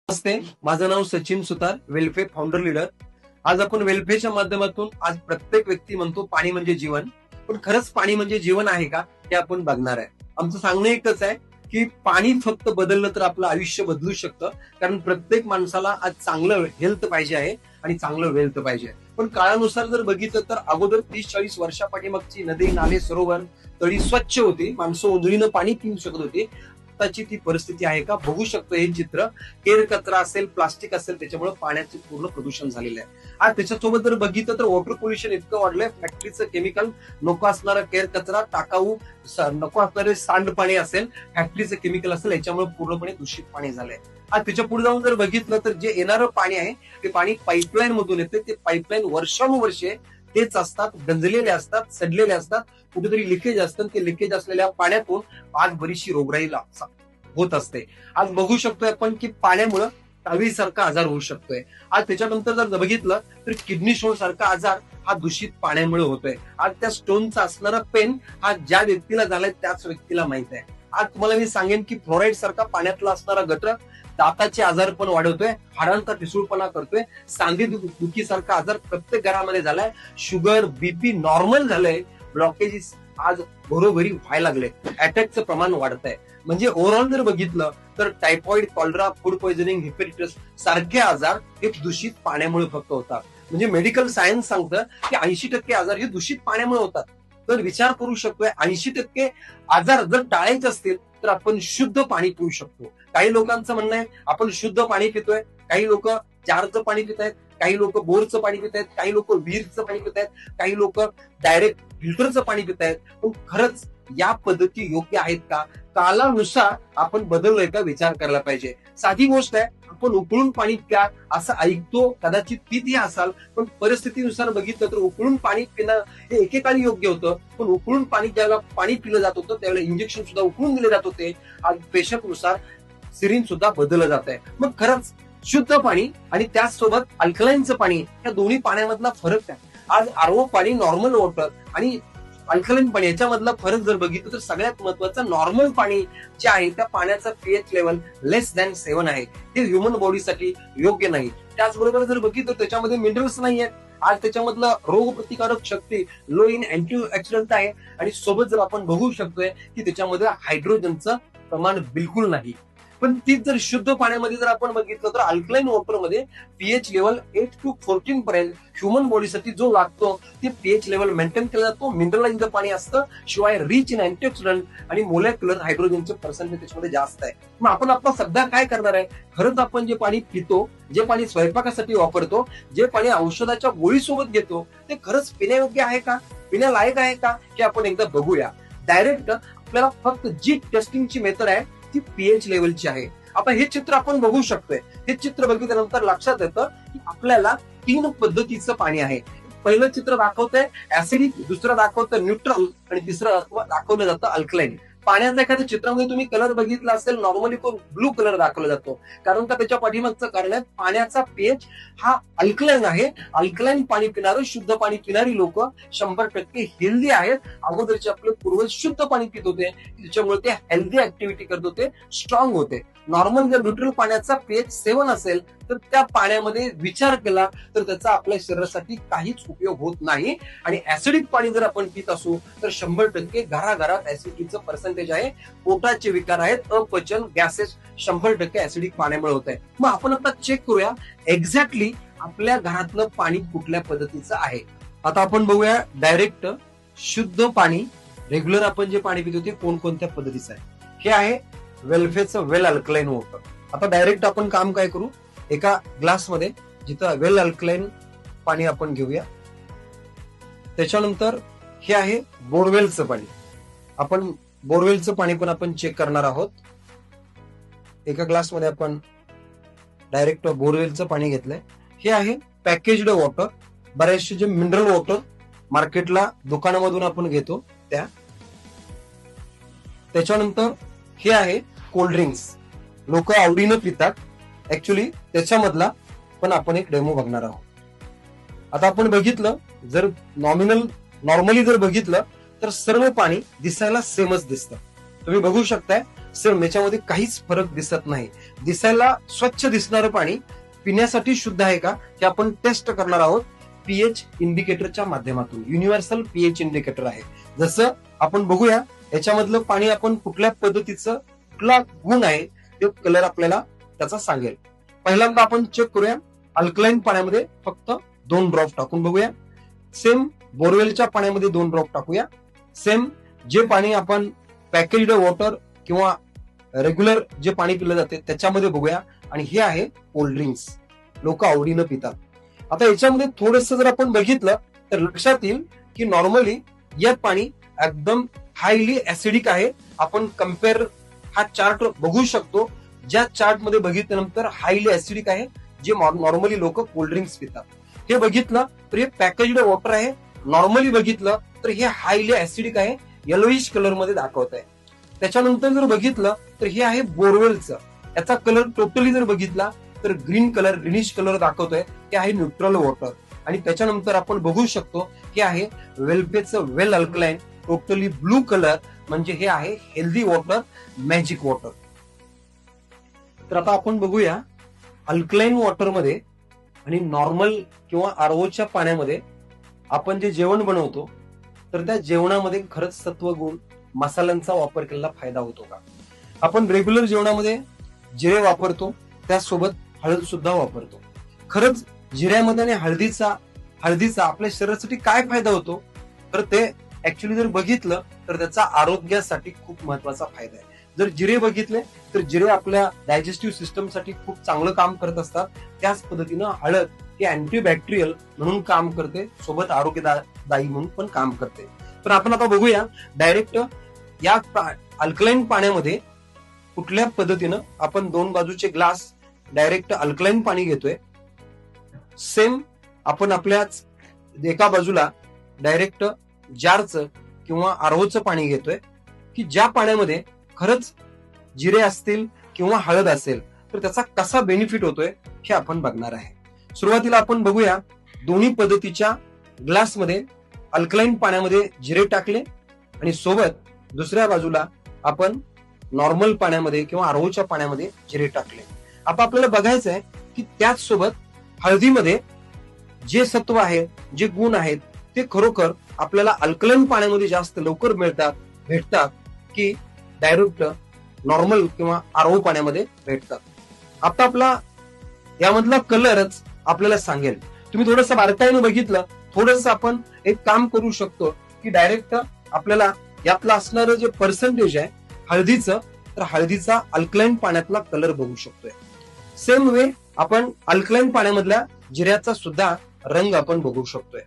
नमस्ते, माझं नाव सचिन सुतार, welfare founder leader. आज आपण वेलफेअरच्या माध्यमातून आज प्रत्येक व्यक्ती म्हणतो पाणी म्हणजे जीवन. पण खरंच पाणी म्हणजे जीवन आहे का, हे आपण बघणार आहे. आमचं सांगणं एकच आहे की पाणी फक्त बदललं तर आपलं आयुष्य बदलू शकतं. कारण प्रत्येक माणसाला आज चांगलं हेल्थ पाहिजे आहे आणि चांगलं वेल्थ पाहिजे. पण काळानुसार जर बघितलं तर अगोदर 30-40 वर्षापाठीमागची नदी, नाले, सरोवर, तळी स्वच्छ होती. माणसं ओंजळीनं पाणी पिऊ शकत होती. आताची ती परिस्थिती आहे का, बघू शकतो हे चित्र. केर कचरा असेल, प्लास्टिक असेल, त्याच्यामुळे पाण्याचे पूर्ण प्रदूषण झालेलं आहे. आज त्याच्यासोबत जर बघितलं तर वॉटर पोल्युशन इतकं वाढलंय. फॅक्टरीचं केमिकल, नको असणारा केर कचरा, टाकाऊ, नको असणारे सांडपाणी असेल, फॅक्टरीचं केमिकल असेल, याच्यामुळे पूर्णपणे दूषित पाणी झालंय. आज त्याच्या पुढे जाऊन जर बघितलं तर जे येणारं पाणी आहे ते पाणी पाईपलाईन मधून येते. ते पाईपलाईन वर्षानुवर्षे तेच असतात, गंजलेले असतात, सडलेले असतात, कुठेतरी लिकेज असतं. ते लिकेज असलेल्या पाण्यातून आज बरीचशी रोगराई होत असते. आज बघू शकतोय आपण की पाण्यामुळं सारखा आजार होऊ शकतोय. आज त्याच्यानंतर जर बघितलं तर किडनी स्टोन सारखा आजार हा दूषित पाण्यामुळे होतोय. आज त्या स्टोनचा असणारा पेन हा ज्या व्यक्तीला झालाय त्याच व्यक्तीला माहित आहे. आज तुम्हाला मी सांगेन की फ्लोराईड सारखा पाण्यातला असणारा गटर दाताचे आजार पण वाढवतोय, हाडांचा ठिसूळपणा करतोय, सांधी दुखीसारखा आजार प्रत्येक घरामध्ये झालाय. शुगर, बीपी नॉर्मल झालंय, ब्लॉकेजेस आज घरोघरी व्हायला लागले, अटॅकचं प्रमाण वाढत आहे. म्हणजे ओव्हरऑल जर बघितलं तर typhoid, cholera, food poisoning, hepatitis सारखे आजार हे दूषित पाण्यामुळे फक्त होतात. म्हणजे मेडिकल सायन्स सांगतं की 80% आजार हे दूषित पाण्यामुळे होतात. तर विचार करू शकतोय 80% आजार जर टाळायचे असतील तर आपण शुद्ध पाणी पिऊ शकतो. काही लोकांचं म्हणणं आहे आपण शुद्ध पाणी पितोय, काही लोक जारचं पाणी पित आहेत, काही लोक बोरचं पाणी पित आहेत, काही लोक विहीरचं पाणी पित आहेत, काही लोक डायरेक्ट फिल्टरचं पाणी पित आहेत. पण खरंच या पद्धती योग्य आहेत का? कालानुसार आपण बदललोय का, विचार करायला पाहिजे. साधी गोष्ट आहे, आपण उकळून पाणी प्या असं ऐकतो, कदाचित पितही असाल, पण परिस्थितीनुसार बघितलं तर उकळून पाणी पिणं हे एकेकाळी योग्य होतं. पण उकळून पाणी ज्यावेळेला पाणी पिलं जात होतं त्यावेळेला इंजेक्शन सुद्धा उकळून दिले जात होते. आज पेशंटनुसार सिरिंज सुद्धा बदललं जात आहे. मग खरंच शुद्ध पाणी आणि त्याचसोबत अल्कलाईनचं पाणी या दोन्ही पाण्यामधला फरक काय? आज आरओ पाणी, नॉर्मल वॉटर आणि अल्कलाईन पाणी याच्यामधला फरक जर बघितलं तर सगळ्यात महत्वाचा नॉर्मल पाणी जे आहे त्या पाण्याचा पीएच लेवल लेस दॅन 7 आहे. ते ह्युमन बॉडीसाठी योग्य नाही. त्याचबरोबर जर बघितलं त्याच्यामध्ये मिनरल्स नाही आहेत. आज त्याच्यामधलं रोग प्रतिकारक शक्ती लो इन अँटीऑक्सिडंट आहे आणि सोबत जर आपण बघू शकतोय की त्याच्यामध्ये हायड्रोजनचं प्रमाण बिलकुल नाही. पण तीच जर शुद्ध पाण्यामध्ये जर आपण बघितलं तर अल्कलाईन वॉटरमध्ये पीएच लेवल 8 to 14 पर्यंत ह्युमन बॉडीसाठी जो लागतो ते पीएच लेवल मेंटेन केला जातो. मिनरलाइज पाणी असतं, शिवाय रिच इन अँटीऑक्सिडंट आणि मोलेक्युलर हायड्रोजनचे पर्सेंटेज त्याच्यामध्ये जास्त आहे. मग आपण आता सध्या काय करणार आहे? खरंच आपण जे पाणी पितो, जे पाणी स्वयंपाकासाठी वापरतो, जे पाणी औषधाच्या गोळीसोबत घेतो, ते खरंच पिण्यायोग्य आहे का, पिण्यालायक आहे का, हे आपण एकदा बघूया. डायरेक्ट आपल्याला फक्त जी टेस्टिंगची मेथड आहे ती पीएच लेवलची आहे. आता हे चित्र आपण बघू शकतोय. हे चित्र बघितल्यानंतर लक्षात येतं की आपल्याला 3 पद्धतीचं पाणी आहे. पहिलं चित्र दाखवतंय ऍसिडिक, दुसरं दाखवतं न्यूट्रल आणि तिसरं दाखवलं जातं अल्कलाईन. पाण्याचा एखाद्या चित्रामध्ये तुम्ही कलर बघितला असेल, नॉर्मली तो ब्लू कलर दाखवला जातो. कारण का त्याच्या पाठीमागचं कारण आहे पाण्याचा पीएच हा अल्कलाईन आहे. अल्कलाईन पाणी पिणारं, शुद्ध पाणी पिणारी लोक 100% हेल्दी आहेत. अगोदरचे आपले पूर्वज शुद्ध पाणी पित होते, त्याच्यामुळे ते हेल्दी ऍक्टिव्हिटी करत होते, स्ट्रॉंग होते. नॉर्मल जर न्यूट्रल पाण्याचा पीएच 7 असेल तर त्या पाण्यामध्ये विचार केला तर त्याचा आपल्या शरीरासाठी काहीच उपयोग होत नाही. आणि ऍसिडिक पाणी जर आपण पित असू तर 100% घराघरात ऍसिडिटीचं पर्सेंटेज आहे. पोटाचे विकार आहेत, अपचन, गॅसेस 100% ऍसिडिक पाण्यामुळे होत आहे. मग आपण आता चेक करूया एक्झॅक्टली आपल्या घरातलं पाणी कुठल्या पद्धतीचं आहे. आता आपण बघूया डायरेक्ट शुद्ध पाणी, रेग्युलर आपण जे पाणी पितो ते कोणकोणत्या पद्धतीचं आहे. हे आहे वेलफेअरचं वेल अल्कलाईन वॉटर. आता डायरेक्ट आपण काम काय करू, एका ग्लासमध्ये जिथं वेल अल्कलाईन पाणी आपण घेऊया. त्याच्यानंतर हे आहे बोरवेलचं पाणी. आपण बोरवेलचं पाणी पण आपण चेक करणार आहोत. एका ग्लासमध्ये आपण डायरेक्ट बोरवेलचं पाणी घेतलंय. हे आहे पॅकेज्ड वॉटर. बरेचसे जे मिनरल वॉटर मार्केटला दुकानामधून आपण घेतो त्या. त्याच्यानंतर हे आहे कोल्ड ड्रिंक्स. लोक आवडीनं पितात. ऍक्च्युली त्याच्यामधला पण आपण एक डेमो बघणार आहोत. आता आपण बघितलं जर नॉर्मली जर बघितलं तर सर्व पाणी दिसायला सेमच दिसतं. तुम्ही बघू शकताय सेम याच्यामध्ये काहीच फरक दिसत नाही. दिसायला स्वच्छ दिसणारं पाणी पिण्यासाठी शुद्ध आहे का हे आपण टेस्ट करणार आहोत पीएच इंडिकेटरच्या माध्यमातून. युनिव्हर्सल पीएच इंडिकेटर आहे. जसं आपण बघूया याच्यामधलं पाणी आपण कुठल्या पद्धतीचं कुठला गुण आहे ते कलर आपल्याला त्याचा सांगेल. पहिल्यांदा आपण चेक करूया अल्कलाईन पाण्यामध्ये फक्त 2 ड्रॉप टाकून बघूया. सेम बोरवेलच्या पाण्यामध्ये 2 ड्रॉप टाकूया. सेम जे पाणी आपण पॅकेज्ड वॉटर किंवा रेग्युलर जे पाणी पिलं जाते त्याच्यामध्ये बघूया. आणि हे आहे कोल्ड ड्रिंक्स, लोक आवडीनं पितात. आता याच्यामध्ये थोडंसं जर आपण बघितलं तर लक्षात येईल की नॉर्मली यात पाणी एकदम हायली ऍसिडिक आहे. आपण कम्पेअर हा चार्ट बघू शकतो, ज्या चार्ट मध्ये बघितल्यानंतर हायली ऍसिडिक आहे, जे नॉर्मली लोक कोल्ड ड्रिंक्स पितात. हे बघितलं तर हे पॅकेज्ड वॉटर आहे. नॉर्मली बघितलं तर हे हायली ऍसिडिक आहे, येलोइश कलर मध्ये दाखवत आहे. त्याच्यानंतर जर बघितलं तर हे आहे बोरवेलचं. याचा कलर टोटली जर बघितला तर ग्रीनिश कलर दाखवतोय. हे आहे न्यूट्रल वॉटर. आणि त्याच्यानंतर आपण बघू शकतो हे आहे वेल्फेचं वेल अल्कलाईन टोटली ब्लू कलर, म्हणजे हे आहे हेल्दी वॉटर, मॅजिक वॉटर. तर आता आपण बघूया अल्कलाईन वॉटर मध्ये आणि नॉर्मल किंवा आरओच्या पाण्यामध्ये आपण जे जेवण बनवतो तर त्या जेवणामध्ये खरंच सत्वगुण मसाल्यांचा वापर केलेला फायदा होतो का? आपण रेग्युलर जेवणामध्ये जिरे वापरतो, त्यासोबत हळद सुद्धा वापरतो. खरंच जिऱ्यामध्ये आणि हळदीचा आपल्या शरीरासाठी काय फायदा होतो? तर ते ऍक्च्युली जर बघितलं तर त्याचा आरोग्यासाठी खूप महत्वाचा फायदा आहे. जर जिरे बघितले तर जिरे आपल्या डायजेस्टिव्ह सिस्टमसाठी खूप चांगलं काम करत असतात. त्याच पद्धतीनं हळद ही अँटीबॅक्टेरियल म्हणून काम करते, सोबत आरोग्यदायी म्हणून पण काम करते. तर आपण आता बघूया डायरेक्ट या अल्कलाईन पाण्यामध्ये कुठल्या पद्धतीनं आपण 2 बाजूचे ग्लास डायरेक्ट अल्कलाईन पाणी घेतोय. सेम आपण आपल्याच एका बाजूला डायरेक्ट जारचं किंवा आरओचं पाणी घेतोय की ज्या पाण्यामध्ये खरंच जिरे असतील किंवा हळद असेल तर त्याचा कसा बेनिफिट होतोय हे आपण बघणार आहे. सुरुवातीला आपण बघूया दोन्ही पद्धतीच्या ग्लासमध्ये अल्कलाईन पाण्यामध्ये जिरे टाकले आणि सोबत दुसऱ्या बाजूला आपण नॉर्मल पाण्यामध्ये किंवा आरओच्या पाण्यामध्ये जिरे टाकले. आता आपल्याला बघायचं आहे की त्याच सोबत हळदीमध्ये जे सत्व आहे, जे गुण आहेत ते खरोखर आपल्याला अल्कलाईन पाण्यामध्ये जास्त लवकर भेटतात की डायरेक्ट नॉर्मल किंवा आरओ पाण्यामध्ये भेटतात. आता आपला यामधला कलरच आपल्याला सांगेल. तुम्ही थोडंसं बारकाईनं बघितलं, थोडस आपण एक काम करू शकतो की डायरेक्ट आपल्याला यातलं असणारं जे पर्सेंटेज आहे हळदीचं, तर हळदीचा अल्कलाईन पाण्यातला कलर बघू शकतोय. सेम वे आपण अल्कलाईन पाण्यामधल्या जिऱ्याचा सुद्धा रंग आपण बघू शकतोय.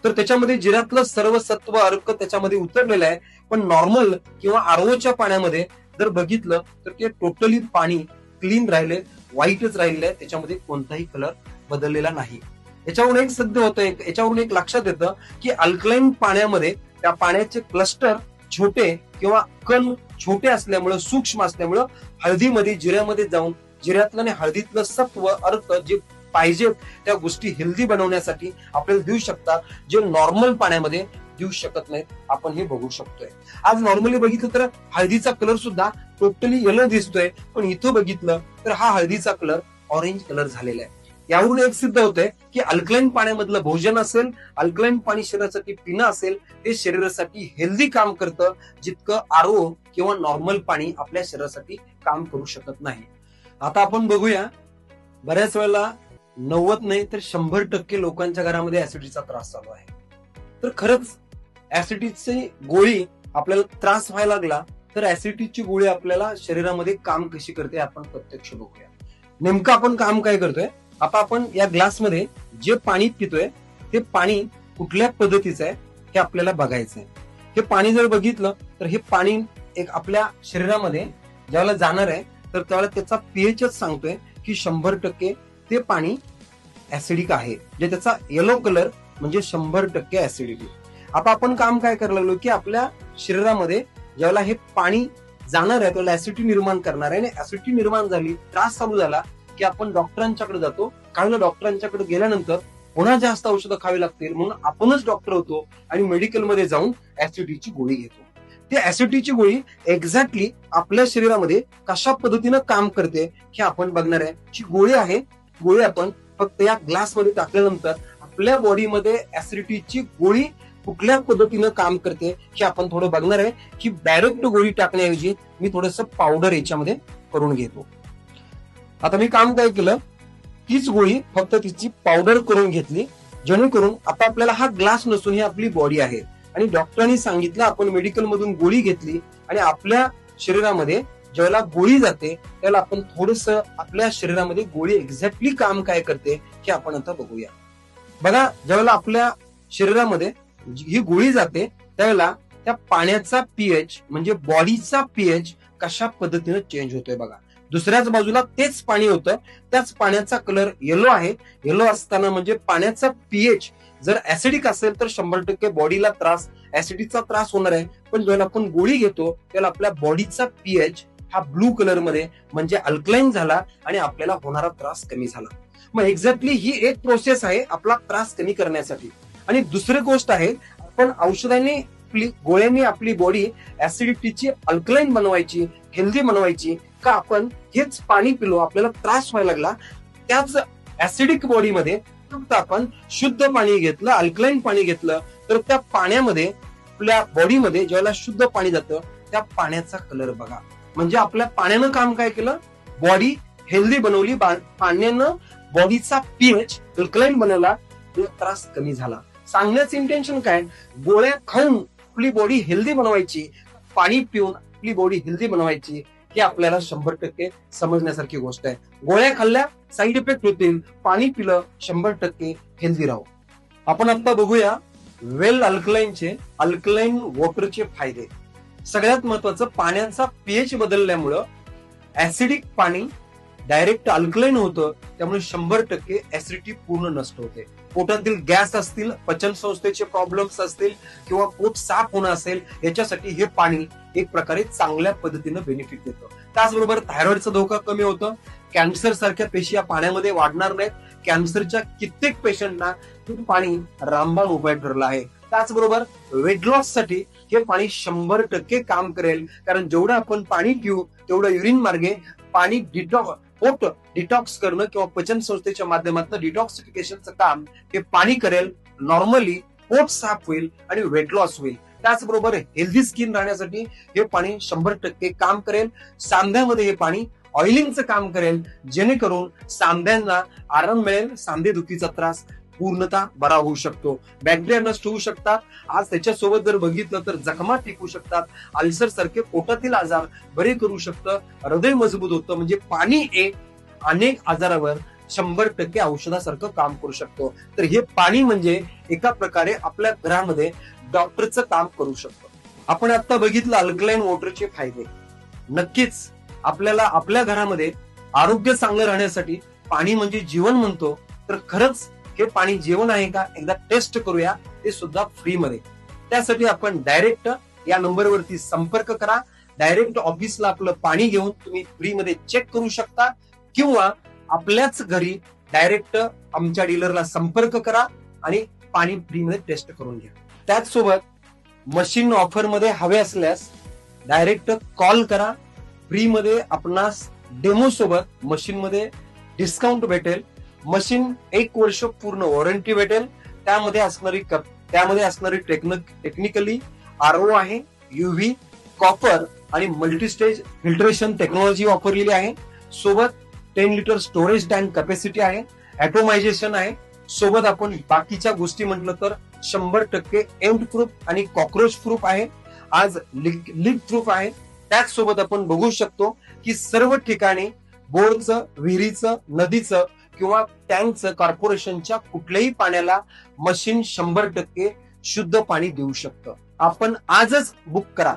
तर त्याच्यामध्ये जिऱ्यातलं सर्व सत्व अर्क त्याच्यामध्ये उतरलेलं आहे. पण नॉर्मल किंवा आरओच्या पाण्यामध्ये जर बघितलं तर ते टोटली पाणी क्लीन राहिले, व्हाईटच राहिलेलं आहे. त्याच्यामध्ये कोणताही कलर बदललेला नाही. याच्यावरून एक सिद्ध होतं, याच्यावरून एक लक्षात येतं की अल्कलाईन पाण्यामध्ये त्या पाण्याचे क्लस्टर छोटे किंवा कण छोटे असल्यामुळं, सूक्ष्म असल्यामुळं हळदीमध्ये जिऱ्यामध्ये जाऊन जिऱ्यातलं आणि हळदीतलं सत्व अर्क जे पाहिजे त्या गोष्टी हेल्दी बनवण्यासाठी आपल्याला देऊ शकतात, जे नॉर्मल पाण्यामध्ये देऊ शकत नाहीत. आपण हे बघू शकतोय. आज नॉर्मली बघितलं तर हळदीचा कलर सुद्धा टोटली येलो दिसतोय, पण इथं बघितलं तर हा हळदीचा कलर ऑरेंज कलर झालेला आहे. यावरून एक सिद्ध होतंय की अल्कलाईन पाण्यामधलं भोजन असेल, अल्कलाईन पाणी शरीरासाठी पिणं असेल, ते शरीरासाठी हेल्दी काम करतं, जितकं आरओ किंवा नॉर्मल पाणी आपल्या शरीरासाठी काम करू शकत नाही. आता आपण बघूया, बऱ्याच वेळेला 90 नाही तर 100% लोकांच्या घरामध्ये ऍसिडिटीचा त्रास चालू आहे. तर खरंच ऍसिडिटीची गोळी आपल्याला त्रास व्हायला लागला तर ऍसिडिटीची गोळी आपल्याला शरीरामध्ये काम कशी करते आपण प्रत्यक्ष बघूया. नेमकं आपण काम काय करतोय? आता आपण या ग्लासमध्ये जे पाणी पितोय ते पाणी कुठल्या पद्धतीचं आहे हे आपल्याला बघायचं आहे. हे पाणी जर बघितलं तर हे पाणी एक आपल्या शरीरामध्ये ज्यावेळेला जाणार आहे तर त्यावेळेला त्याचा पीएचच सांगतोय की 100% ते पाणी ऍसिडिक आहे, जे त्याचा येलो कलर म्हणजे 100% ऍसिडिटी. आता आपण काम काय करायला लागलो की आपल्या शरीरामध्ये ज्यावेळेला हे पाणी जाणार आहे त्यावेळेला ऍसिडिटी निर्माण करणार आहे, आणि ऍसिडिटी निर्माण झाली, त्रास चालू झाला की आपण डॉक्टरांच्याकडे जातो. कारण डॉक्टरांच्याकडे गेल्यानंतर पुन्हा जास्त औषधं खावी लागतील म्हणून आपणच डॉक्टर होतो आणि मेडिकलमध्ये जाऊन ऍसिडिटीची गोळी घेतो. ती ऍसिडिटीची गोळी एक्झॅक्टली आपल्या शरीरामध्ये कशा पद्धतीनं काम करते हे आपण बघणार आहे. जी गोळी आहे, गोळी आपण फक्त या ग्लासमध्ये टाकल्यानंतर आपल्या बॉडीमध्ये ऍसिडिटीची गोळी कुठल्या पद्धतीनं काम करते हे आपण थोडं बघणार आहे. की डायरेक्ट गोळी टाकण्याऐवजी मी थोडस पावडर याच्यामध्ये करून घेतो. आता मी काम काय केलं, तीच गोळी फक्त तिची पावडर करून घेतली, जेणेकरून आता आपल्याला हा ग्लास नसून ही आपली बॉडी आहे आणि डॉक्टरांनी सांगितलं, आपण मेडिकल मधून गोळी घेतली आणि आपल्या शरीरामध्ये ज्यावेळेला गोळी जाते त्याला आपण थोडस आपल्या शरीरामध्ये गोळी एक्झॅक्टली काम काय करते हे आपण आता बघूया. बघा, ज्यावेळेला आपल्या शरीरामध्ये ही गोळी जाते त्यावेळेला त्या पाण्याचा पीएच म्हणजे बॉडीचा पीएच कशा पद्धतीने चेंज होतोय बघा. दुसऱ्याच बाजूला तेच पाणी होतं, त्याच पाण्याचा कलर येलो आहे. येलो असताना म्हणजे पाण्याचा पीएच जर ऍसिडिक असेल तर 100% बॉडीला त्रास, ऍसिडिकचा त्रास होणार आहे. पण जेव्हा आपण गोळी घेतो त्याला आपल्या बॉडीचा पीएच हा ब्लू कलर मध्ये म्हणजे अल्कलाईन झाला आणि आपल्याला होणारा त्रास कमी झाला. मग एक्झॅक्टली ही एक प्रोसेस आहे आपला त्रास कमी करण्यासाठी. आणि दुसरी गोष्ट आहे, आपण औषधाने गोळ्यांनी आपली बॉडी ऍसिडिटीची अल्कलाईन बनवायची, हेल्दी बनवायची का आपण हेच पाणी पिलो आपल्याला त्रास व्हायला लागला, त्याच ऍसिडिक बॉडीमध्ये फक्त आपण शुद्ध पाणी घेतलं, अल्कलाईन पाणी घेतलं तर त्या पाण्यामध्ये आपल्या बॉडीमध्ये ज्यावेळेला शुद्ध पाणी जातं त्या पाण्याचा कलर बघा. म्हणजे आपल्या पाण्यानं काम काय केलं, बॉडी हेल्दी बनवली, पाण्यानं बॉडीचा पीएच अल्कलाईन बनवला, त्रास कमी झाला. सांगण्याचं इंटेन्शन काय, गोळ्या खाऊन आपली बॉडी हेल्दी बनवायची, पाणी पिऊन आपली बॉडी हेल्दी बनवायची, हे आपल्याला 100% समजण्यासारखी गोष्ट आहे. गोळ्या खाल्ल्या साईड इफेक्ट होतील, पाणी पिलं 100% हेल्दी राहू. आपण आता बघूया वेल अल्कलाईनचे, अल्कलाईन वॉटरचे फायदे. सगळ्यात महत्वाचं, पाण्याचा पीएच बदलल्यामुळं ऍसिडिक पाणी डायरेक्ट अल्कलाईन होतं, त्यामुळे 100% ऍसिडिटी पूर्ण नष्ट होते. पोटातील गॅस असतील, पचन संस्थेचे प्रॉब्लेम्स असतील किंवा पोट साफ होणं असेल, याच्यासाठी हे पाणी एक प्रकारे चांगल्या पद्धतीनं बेनिफिट देतं. त्याचबरोबर थायरॉइडचा धोका कमी होतं, कॅन्सर सारख्या पेशी या पाण्यामध्ये वाढणार नाहीत. कॅन्सरच्या कित्येक पेशंटना हे पाणी रामबाण उपाय ठरला आहे. त्याचबरोबर वेट लॉस साठी हे पाणी 100% काम करेल, कारण जेवढं आपण पाणी पिऊ तेवढं युरिन मार्गे पाणी पोट डिटॉक्स करणं किंवा पचन संस्थेच्या माध्यमातून डिटॉक्सिफिकेशनचं काम हे पाणी करेल. नॉर्मली पोट साफ होईल आणि वेट लॉस होईल. त्याचबरोबर हेल्दी स्किन राहण्यासाठी हे पाणी 100% काम करेल. सांध्यामध्ये हे पाणी ऑइलिंगचं काम करेल, जेणेकरून सांध्यांना आराम मिळेल, सांधेदुखीचा त्रास पूर्णतः बरा होऊ शकतो. बॅक्टेरिया नष्ट होऊ शकतात. आज त्याच्यासोबत जर बघितलं तर जखमा टिकू शकतात, अल्सर सारखे पोटातील आजार बरे करू शकतं, हृदय मजबूत होतं. म्हणजे पाणी एक अनेक आजारावर 100% औषधासारखं काम करू शकतो. तर हे पाणी म्हणजे एका प्रकारे आपल्या घरामध्ये डॉक्टरचं काम करू शकतो. आपण आता बघितलं अल्कलाईन वॉटरचे फायदे. नक्कीच आपल्याला आपल्या घरामध्ये आरोग्य चांगलं राहण्यासाठी पाणी म्हणजे जीवन म्हणतो, तर खरंच हे पाणी जीवन आहे का एकदा टेस्ट करूया, ते सुद्धा फ्री मध्ये. त्यासाठी आपण डायरेक्ट या नंबरवरती संपर्क करा. डायरेक्ट ऑफिसला आपलं पाणी घेऊन तुम्ही फ्री मध्ये चेक करू शकता किंवा आपल्याच घरी डायरेक्ट आमच्या डीलरला संपर्क करा आणि पाणी फ्री मध्ये टेस्ट करून घ्या. त्याचसोबत मशीन ऑफर मध्ये हवे असल्यास डायरेक्ट कॉल करा. फ्री मध्ये आपणास डेमो सोबत मशीन मध्ये डिस्काउंट भेटेल. मशीन 1 वर्ष पूर्ण वॉरंटी भेटेल. त्यामध्ये असणारी टेक्निकली आरओ आहे, युव्ही, कॉपर आणि मल्टीस्टेज फिल्ट्रेशन टेक्नॉलॉजी वापरलेली आहे. सोबत 10 लिटर स्टोरेज टँक कॅपॅसिटी आहे, ॲटोमायझेशन आहे. सोबत आपण बाकीच्या गोष्टी म्हटलं तर 100% एम्ड प्रूफ आणि कॉक्रोच प्रूफ आहे, आज लीक प्रूफ आहे. त्याचसोबत आपण बघू शकतो की सर्व ठिकाणी बोरचं, विहिरीचं, नदीचं किंवा टँकचं कॉर्पोरेशनच्या कुठल्याही पाण्याला मशीन 100% शुद्ध पाणी देऊ शकतं. आपण आजच बुक करा.